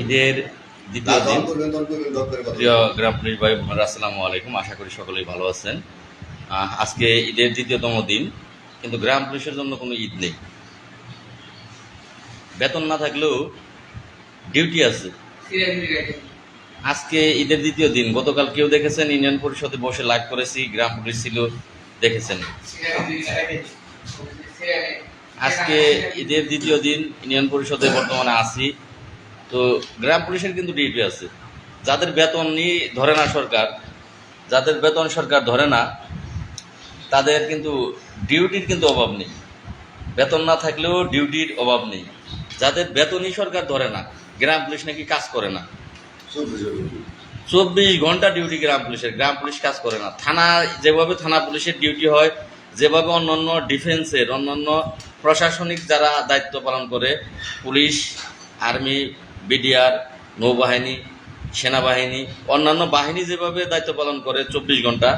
ঈদের দ্বিতীয় দিন। প্রিয় গ্রাম পুলিশ ভাই বোনেরা, আসসালামু আলাইকুম। আশা করি সকলেই ভালো আছেন। আজকে ঈদের দ্বিতীয়তম দিন, কিন্তু গ্রাম পুলিশের জন্য কোনো ঈদ নেই। বেতন না থাকলেও ডিউটি আছে। আজকে ঈদের দ্বিতীয় দিন। গতকাল কেউ দেখেছেন ইউনিয়ন পরিষদে বসে লাইভ করেছি, গ্রাম পুলিশ ছিল, দেখেছেন। আজকে ঈদের দ্বিতীয় দিন, ইউনিয়ন পরিষদে বর্তমানে আছি। তো গ্রাম পুলিশের কিন্তু ডিউটি আছে। যাদের বেতন ধরে না সরকার, যাদের বেতন সরকার ধরে না, তাদের কিন্তু ডিউটির কিন্তু অভাব নেই। বেতন না থাকলেও ডিউটির অভাব নেই। যাদের বেতনই সরকার ধরে না, গ্রাম পুলিশ নাকি কাজ করে না। 24 ঘন্টা ডিউটি গ্রাম পুলিশের। গ্রাম পুলিশ কাজ করে না। থানা যেভাবে থানা পুলিশের ডিউটি হয়, যেভাবে অন্যান্য ডিফেন্সের, অন্যান্য প্রশাসনিক যারা দায়িত্ব পালন করে, পুলিশ, আর্মি, বিডিআর, নৌবাহিনী, সেনাবাহিনী, অন্যান্য বাহিনী যেভাবে দায়িত্ব পালন করে 24 ঘন্টা,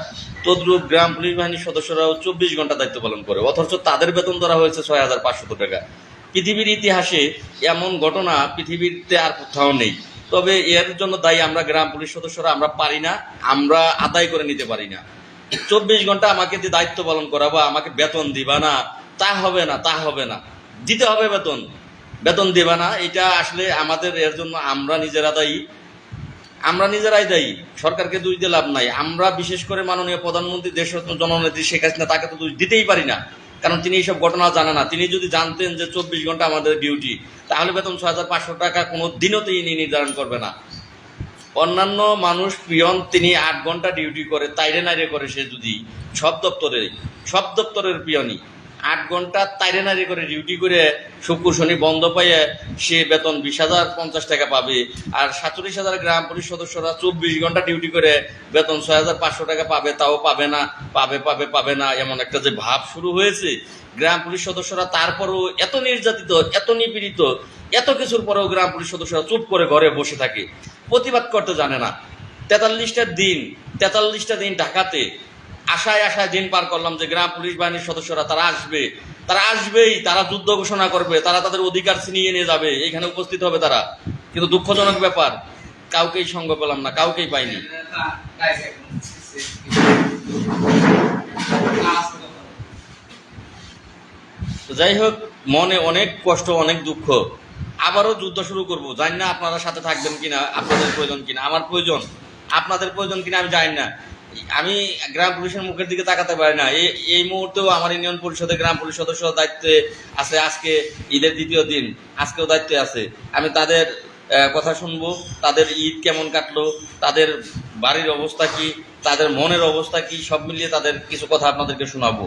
তদ্রূপ গ্রাম পুলিশ বাহিনীর সদস্যরাও 24 ঘন্টা দায়িত্ব পালন করে। অথচ তাদের বেতন ধরা হয়েছে 6,500 টাকা। পৃথিবীর ইতিহাসে এমন ঘটনা পৃথিবীতে আর কোথাও নেই। তবে এর জন্য দায়ী আমরা গ্রাম পুলিশ সদস্যরা। আমরা পারি না, আমরা আদায় করে নিতে পারি না। 24 ঘন্টা আমাকে দিয়ে দায়িত্ব পালন করাবো, আমাকে বেতন দিবা না, তা হবে না, তা হবে না। দিতে হবে বেতন, বেতন দিবা না, এটা আসলে আমাদের, এর জন্য আমরা নিজেরা দায়ী। আমরা নিজেরাই দায়ী, সরকারকে দোষ দিয়ে লাভ নাই। আমরা বিশেষ করে মাননীয় প্রধানমন্ত্রী, দেশরত্ন জননেত্রী শেখ হাসিনা, তাকে তো দোষ দিতেই পারি না, কারণ তিনি এইসব ঘটনা জানে না। তিনি যদি জানতেন যে 24 ঘন্টা আমাদের ডিউটি, তাহলে বেতন 6,500 টাকা কোনো দিনও তিনি নির্ধারণ করবে না। অন্যান্য মানুষ পিয়ন, তিনি 8 ঘন্টা ডিউটি করে, তাইরে নাইরে করে। সে যদি সব দপ্তরের পিয়নই 8 ঘন্টা তাইরে নাইরে করে ডিউটি করে শুক্র শনি বন্ধ পাইয়ে সে বেতন 20,050 টাকা পাবে। আর 47,000 গ্রাম পুলিশ সদস্যরা 24 ঘন্টা ডিউটি করে বেতন 6,500 টাকা পাবে, তাও পাবে না। পাবে না এমন একটা যে ভাব শুরু হয়েছে। গ্রাম পুলিশ সদস্যরা তারপরও এত নির্যাতিত, এত নিপীড়িত, এত কিছুর পরেও গ্রাম পুলিশ সদস্যরা চুপ করে ঘরে বসে থাকে, প্রতিবাদ করতে জানে না। 43টা দিন ঢাকাতে আশায় দিন পার করলাম যে গ্রাম পুলিশ বাহিনীর সদস্যরা তারা আসবেই, তারা যুদ্ধ ঘোষণা করবে, তারা তাদের অধিকার ছিনিয়ে নিয়ে যাবে, এখানে উপস্থিত হবে তারা। কিন্তু দুঃখজনক ব্যাপার, কাউকেই সঙ্গ পেলাম না, কাউকেই পাইনি। যাই হোক, মনে অনেক কষ্ট, অনেক দুঃখ। আবারও যুদ্ধ শুরু করবো, জানি না আপনারা সাথে থাকবেন কিনা, আপনাদের প্রয়োজন কিনা, আমার প্রয়োজন, আপনাদের প্রয়োজন কিনা আমি জানি না। আমি গ্রাম পুলিশের মুখের দিকে তাকাতে পারি না। এই মুহূর্তেও আমার ইউনিয়ন পরিষদে গ্রাম পুলিশ সদস্য দায়িত্বে আছে। আজকে ঈদের দ্বিতীয় দিন, আজকেও দায়িত্বে আছে। আমি তাদের কথা শুনবো, তাদের ঈদ কেমন কাটলো, তাদের বাড়ির অবস্থা কি, তাদের মনের অবস্থা কি, সব মিলিয়ে তাদের কিছু কথা আপনাদেরকে শোনাবো।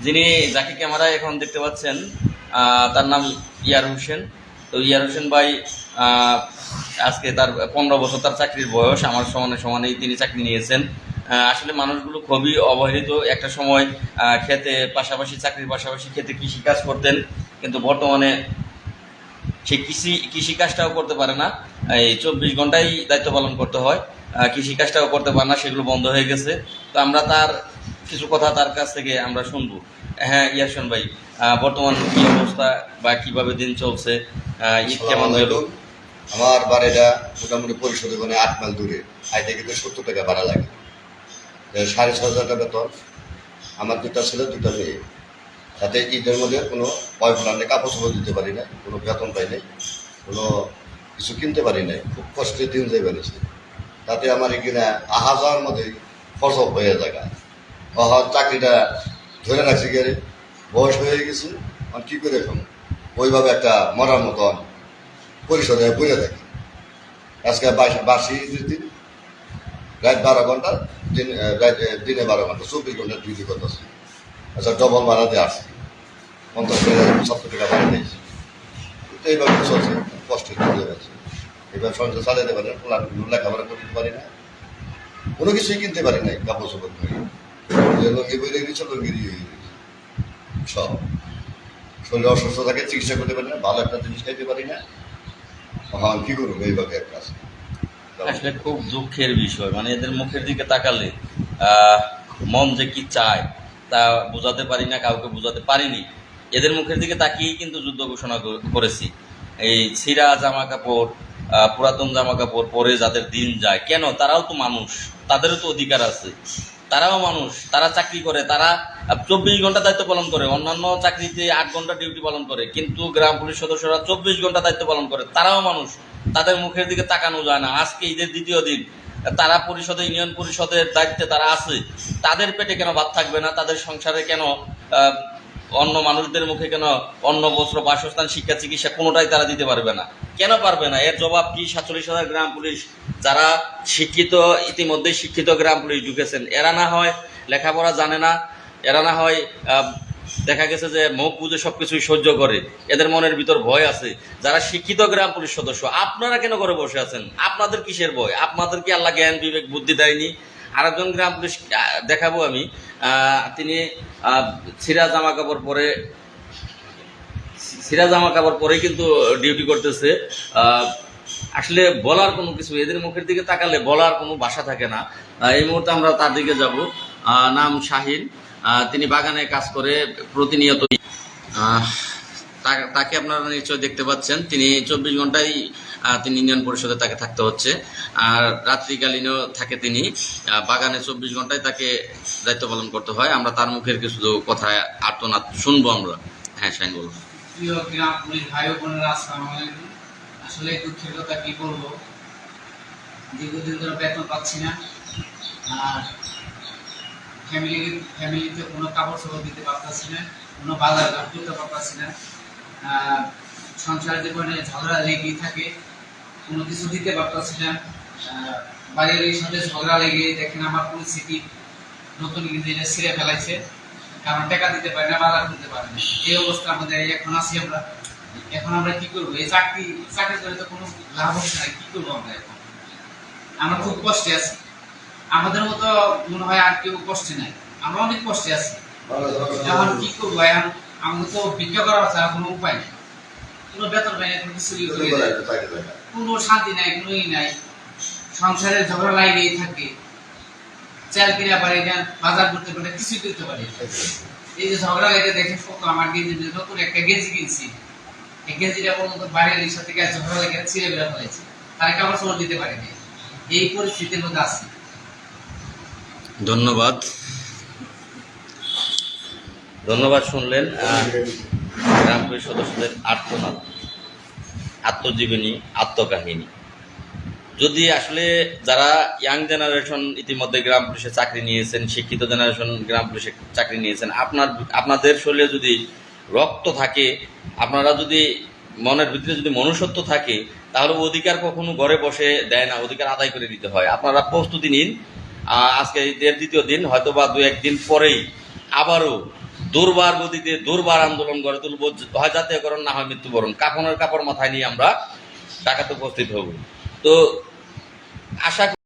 যিনি, যাকে ক্যামেরায় এখন দেখতে পাচ্ছেন, তার নাম ইয়ার হোসেন। তো ইয়ার হোসেন ভাই আজকে তার 15 বছর তার চাকরির বয়স। আমার সমানেই তিনি চাকরি নিয়েছেন। আসলে মানুষগুলো খুবই অবহেলিত। একটা সময় খেতে পাশাপাশি, চাকরির পাশাপাশি খেতে কৃষিকাজ করতেন, কিন্তু বর্তমানে সেই কৃষিকাজটাও করতে পারে না। এই 24 ঘন্টাই দায়িত্ব পালন করতে হয়, কৃষিকাজটাও করতে পারে না, সেগুলো বন্ধ হয়ে গেছে। তো আমরা তার কিছু কথা তার কাছ থেকে আমরা শুনবো। হ্যাঁ ইয়ারশন ভাই, বর্তমান কি অবস্থা বা কিভাবে দিন চলছে, ঈদ কেমন গেল? আমার বাড়িটা মোটামুটি পরিশোধে 8 মাইল দূরে, আইতে কিন্তু 70 টাকা ভাড়া লাগে। 6,500 টাকা বেতন। আমার 2টা ছেলে 2টা মেয়ে। তাতে ঈদের মধ্যে কোনো বয়ফ্রেন্ডে কাপড় চোপড় দিতে পারি নাই, কোনো বেতন পাই নাই, কোনো কিছু কিনতে পারি নাই। খুব কষ্টে দিন যাই বেড়েছে। তাতে আমার এখানে আহা যাওয়ার মধ্যে ফসব হয়ে জায়গা। চাকরিটা ধরে রাখছি গেলে বয়স হয়ে গেছে, আমি কী করে এখন ওইভাবে একটা মরার মতন পরিষদে বইয়ে থাকি। আজকে বার্ষিক ঈদের দিন, রাত 12 ঘন্টা, দিনে 12 ঘন্টা, 24 ঘন্টা ডিউটি করতেছি। আচ্ছা, ডবল ভাড়া দিয়ে আসছি, 50 টাকা 70 টাকা ভাড়া দিয়েছি। তো এইভাবে চলছে, কষ্ট চলে গেছে। এইভাবে সংসার চালাতে পারি না, লেখাপড়া করতে পারি না, কোনো কিছুই কিনতে পারি নাই। কাপড় চোপড় করি, লঙ্গি বইয়ে গেছে, লঙ্গি দিয়ে গেছে সব। শরীরে অসুস্থ থাকে, চিকিৎসা করতে পারি না, ভালো একটা জিনিস খাইতে পারি না। হ্যাঁ, কি করবো, এইভাবে একটা আছে। আসলে খুব দুঃখের বিষয়, মানে এদের মুখের দিকে তাকালে মন যে কি চায় তা বোঝাতে পারি না, কাউকে বোঝাতে পারিনি। এদের মুখের দিকে তাকিয়েই কিন্তু যুদ্ধ ঘোষণা করেছি। এই ছিঁড়া জামা কাপড়, পুরাতন জামা কাপড় পরে যাদের দিন যায়, কেন? তারাও তো মানুষ, তাদেরও তো অধিকার আছে, তারাও মানুষ, তারা চাকরি করে, তারা 24 ঘন্টা দায়িত্ব পালন করে। অন্যান্য চাকরিতে 8 ঘন্টা ডিউটি পালন করে, কিন্তু গ্রাম পুলিশ সদস্যরা 24 ঘন্টা দায়িত্ব পালন করে, তারাও মানুষ, তাদের মুখের দিকে তাকানো যায় না। আজকে ঈদের দ্বিতীয় দিন, তারা পরিষদে, ইউনিয়ন পরিষদের দায়িত্বে তারা আছে, তাদের পেটে কেন ভাত থাকবে না? তাদের সংসারে কেন অন্য মানুষদের মুখে কেন অন্ন, বস্ত্র, বাসস্থান, শিক্ষা, চিকিৎসা কোনোটাই তারা দিতে পারবে না? কেন পারবে না? এর জবাব কি 47,000 গ্রাম পুলিশ যারা শিক্ষিত, ইতিমধ্যে শিক্ষিত গ্রাম পুলিশ ঢুকেছেন, এরা না হয় লেখাপড়া জানে না, এরা না হয় দেখা গেছে যে মুখ বুঝে সবকিছুই সহ্য করে, এদের মনের ভিতর ভয় আছে। যারা শিক্ষিত গ্রাম পুলিশ সদস্য, আপনারা কেন করে বসে আছেন? আপনাদের কিসের ভয়? আপনাদের কি আল্লাহ জ্ঞান বিবেক বুদ্ধি দেয়নি? আরেকজন গ্রাম পুলিশ দেখাবো আমি, তিনি ছিঁড়া জামা কাপড় পরে কিন্তু ডিউটি করতেছে। আসলে বলার কোনো কিছু, এদের মুখের দিকে তাকালে বলার কোনো ভাষা থাকে না। এই মুহূর্তে আমরা তার দিকে যাব। নাম শাহিন, তিনি বাগানে কাজ করে প্রতিনিয়ত। তাকে আপনারা নিশ্চয় দেখতে পাচ্ছেন, তিনি 24 ঘন্টাই তিনি ইউনিয়ন পরিষদে তাকে থাকতে হচ্ছে, আর রাত্রিকালীনও থাকে তিনি বাগানে। 24 ঘন্টায় তাকে দায়িত্ব পালন করতে হয়। আমরা তার মুখের কিছু কথা আর্তনাদ শুনবো আমরা। হ্যাঁ, শাহিন বলুন। প্রিয় গ্রাম পুলিশ ভাই ও বোনেরা, আসসালামু আলাইকুম। আসলে দুঃখের কথা কি বলবো, দীর্ঘদিন ধরে বেতন পাচ্ছি না, আর ফ্যামিলিতে কোনো কাপড় চোপড় দিতে পারতেছি না, কোনো বাজার ঘাট করতে পারতেছি না। সংসার জীবনে ঝগড়া লেগেই থাকে, কোনো কিছু দিতে পারতেছি না। বাড়ির সাথে ঝগড়া লেগে দেখেন আমার পরিস্থিতি নতুন কিন্তু এটা ছিঁড়ে ফেলাইছে, কারণ টাকা দিতে পারে না, বাজার করতে পারে না। এই অবস্থা আমাদের এখন আছি আমরা। এখন আমরা কি করবো? এই চাকরি করে তো কোনো লাভ হচ্ছে না, কি করবো আমরা এখন? আমরা খুব কষ্টে আছি, আমাদের মতো মনে হয় আর কেউ কষ্টে নাই, আমরা অনেক কষ্টে আছি। এখন কি করবো? এখন আমাকে তো ভিক্ষা করা ছাড়া কোনো উপায় নেই, কোনো বেতন পাই না, কোনো কিছু কোনো শান্তি নাই, কোনো ই নাই। সংসারের ঝগড়া লাগিয়েই থাকে, চাল কিনা পারি না, বাজার করতে পারি না, কিছুই করতে পারি না। এই যে ঝগড়া লেগে দেখে কত আমার গেঞ্জি, নতুন একটা গেঞ্জি কিনছি, এই গেঞ্জিটা পর্যন্ত বাড়ির সাথে ঝগড়া লেগে ছিঁড়ে বেড়া ফেলেছে, তার কাপড় চোপড় দিতে পারিনি। এই পরিস্থিতির মধ্যে আছি। ধন্যবাদ। শুনলেন গ্রাম পুলিশ সদস্যদের আর্তনাদ, আত্মজীবনী, আত্মকাহিনী। যদি আসলে যারা ইয়াং জেনারেশন ইতিমধ্যে গ্রাম পুলিশে চাকরি নিয়েছেন, শিক্ষিত জেনারেশন গ্রাম পুলিশে চাকরি নিয়েছেন, আপনাদের শরীরে যদি রক্ত থাকে, আপনারা যদি মনের ভিতরে যদি মনুষ্যত্ব থাকে, তাহলে অধিকার কখনো ঘরে বসে দেয় না, অধিকার আদায় করে দিতে হয়। আপনারা প্রস্তুতি নিন। আজকে ঈদের দ্বিতীয় দিন, হয়তো বা 2-1 দিন পরেই আবারও দুর্বার গতিতে দুর্বার আন্দোলন গড়ে তুলব, হয় জাতীয়করণ, না হয় মৃত্যুবরণ। কাপড় মাথায় নিয়ে আমরা ঢাকাতে উপস্থিত হব। তো আশা